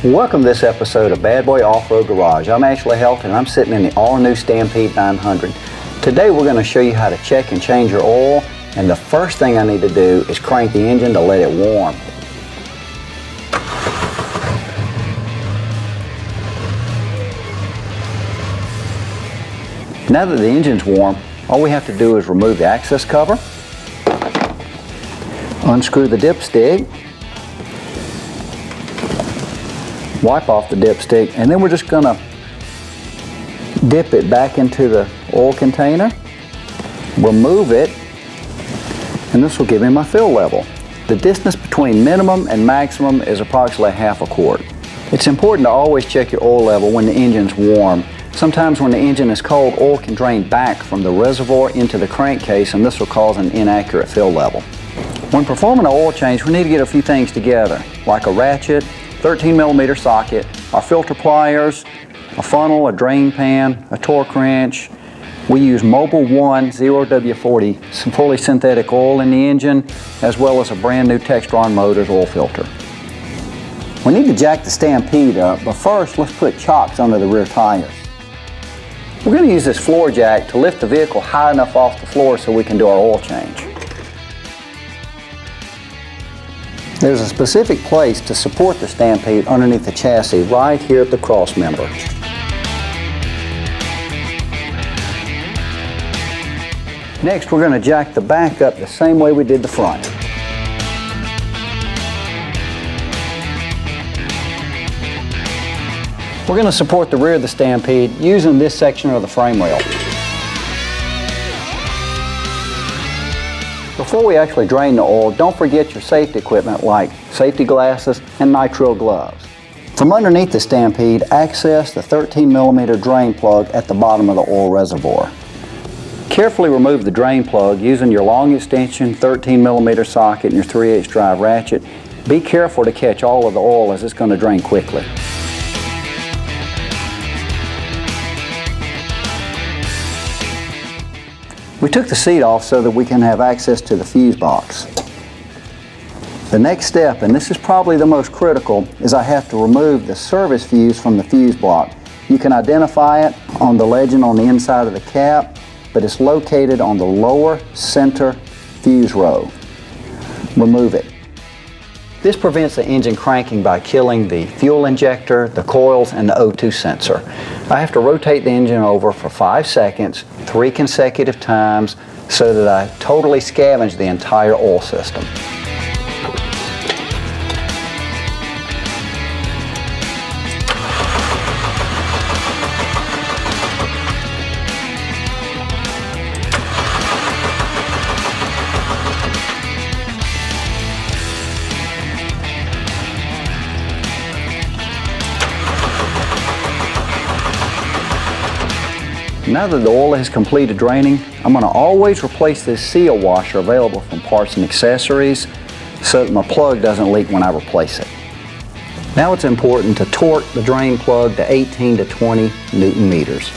Welcome to this episode of Bad Boy Off-Road Garage. I'm Ashley Helton and I'm sitting in the all-new Stampede 900. Today we're going to show you how to check and change your oil, and the first thing I need to do is crank the engine to let it warm. Now that the engine's warm, all we have to do is remove the access cover, unscrew the dipstick, wipe off the dipstick, and then we're just going to dip it back into the oil container, remove it, and this will give me my fill level. The distance between minimum and maximum is approximately half a quart. It's important to always check your oil level when the engine's warm. Sometimes when the engine is cold, oil can drain back from the reservoir into the crankcase, and this will cause an inaccurate fill level. When performing an oil change, we need to get a few things together, like a ratchet, 13mm socket, our filter pliers, a funnel, a drain pan, a torque wrench. We use Mobil 1 0W40 fully synthetic oil in the engine, as well as a brand new Textron Motors oil filter. We need to jack the Stampede up, but first let's put chocks under the rear tires. We're going to use this floor jack to lift the vehicle high enough off the floor so we can do our oil change. There's a specific place to support the Stampede underneath the chassis right here at the cross member. Next, we're going to jack the back up the same way we did the front. We're going to support the rear of the Stampede using this section of the frame rail. Before we actually drain the oil, don't forget your safety equipment like safety glasses and nitrile gloves. From underneath the Stampede, access the 13mm drain plug at the bottom of the oil reservoir. Carefully remove the drain plug using your long extension 13mm socket and your 3/8 drive ratchet. Be careful to catch all of the oil as it's going to drain quickly. We took the seat off so that we can have access to the fuse box. The next step, and this is probably the most critical, is I have to remove the service fuse from the fuse block. You can identify it on the legend on the inside of the cap, but it's located on the lower center fuse row. Remove it. This prevents the engine cranking by killing the fuel injector, the coils, and the O2 sensor. I have to rotate the engine over for 5 seconds, 3 consecutive times, so that I totally scavenge the entire oil system. Now that the oil has completed draining, I'm going to always replace this seal washer available from Parts and Accessories so that my plug doesn't leak when I replace it. Now it's important to torque the drain plug to 18 to 20 Newton meters.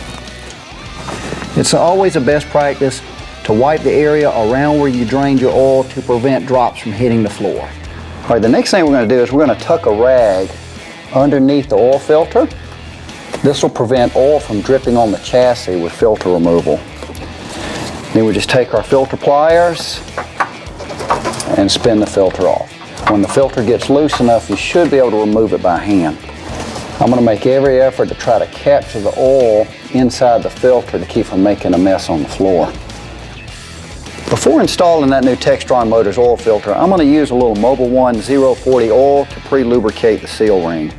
It's always a best practice to wipe the area around where you drained your oil to prevent drops from hitting the floor. All right, the next thing we're going to do is we're going to tuck a rag underneath the oil filter. This will prevent oil from dripping on the chassis with filter removal. Then we just take our filter pliers and spin the filter off. When the filter gets loose enough, you should be able to remove it by hand. I'm going to make every effort to try to capture the oil inside the filter to keep from making a mess on the floor. Before installing that new Textron Motors oil filter, I'm going to use a little Mobil 1 040 oil to pre-lubricate the seal ring.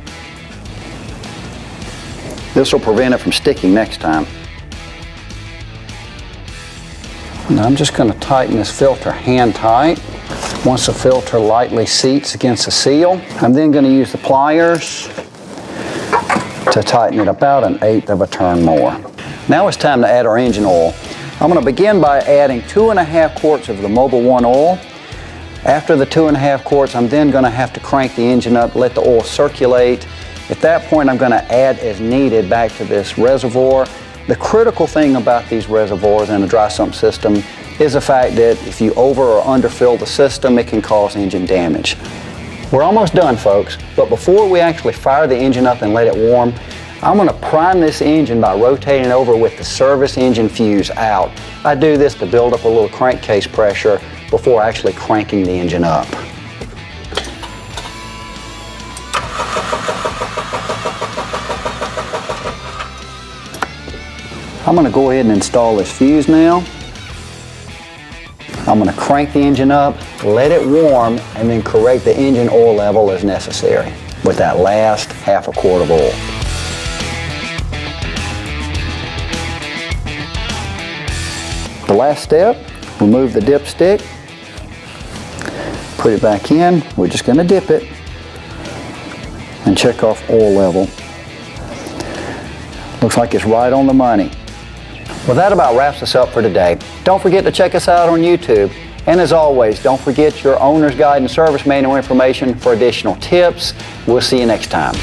This will prevent it from sticking next time. Now I'm just going to tighten this filter hand tight. Once the filter lightly seats against the seal, I'm then going to use the pliers to tighten it about 1/8 of a turn more. Now it's time to add our engine oil. I'm going to begin by adding 2.5 quarts of the Mobil 1 oil. After the 2.5 quarts, I'm then going to have to crank the engine up, let the oil circulate. At that point, I'm going to add as needed back to this reservoir. The critical thing about these reservoirs in a dry sump system is the fact that if you over or underfill the system, it can cause engine damage. We're almost done, folks, but before we actually fire the engine up and let it warm, I'm going to prime this engine by rotating over with the service engine fuse out. I do this to build up a little crankcase pressure before actually cranking the engine up. I'm going to go ahead and install this fuse now. I'm going to crank the engine up, let it warm, and then correct the engine oil level as necessary with that last half a quart of oil. The last step, remove the dipstick, put it back in. We're just going to dip it and check off oil level. Looks like it's right on the money. Well, that about wraps us up for today. Don't forget to check us out on YouTube. And as always, don't forget your owner's guide and service manual information for additional tips. We'll see you next time.